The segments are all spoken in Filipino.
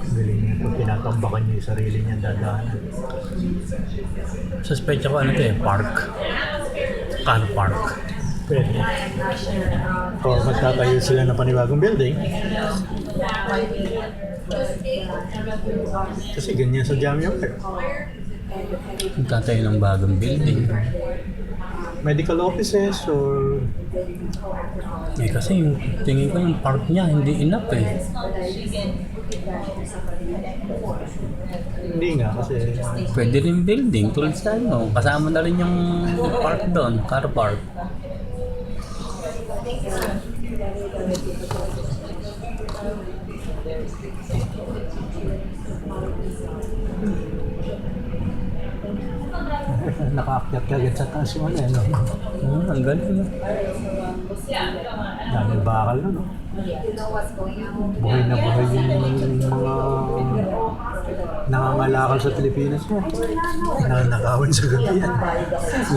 Galing niya kung tinatambakan niya yung sarili niya dadaanan. Suspect ako ano to eh, park. Car park. Pwede. O magtatayo sila ng panibagong building. Kasi ganyan sa Jamia Park. Magtatayo ng bagong building. Medical offices or Eh kasi yung tingin ko yung park niya hindi enough eh. hindi nga kasi Pwede rin building tulad sa ano. Kasama na rin yung park doon, car park. nakaakyat ka agad sa taas yung ano eh, no? Ang galing. Dahil bakal na, no? Buhay na buhay yung mga nangangalakal sa Pilipinas mo. Nanakawan sa gabi yan.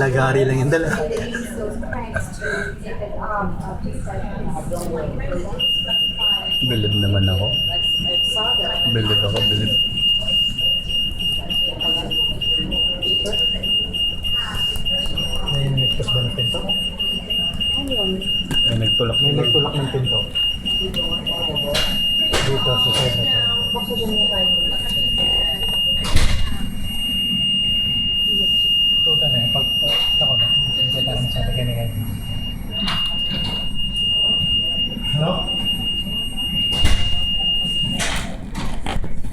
Lagari lang yung dala. Bilib naman ako. Bilib ako, bilib. May nagtas ba ng pinto? May nagtulak May nagtulak ng pinto. Dito sa side na to.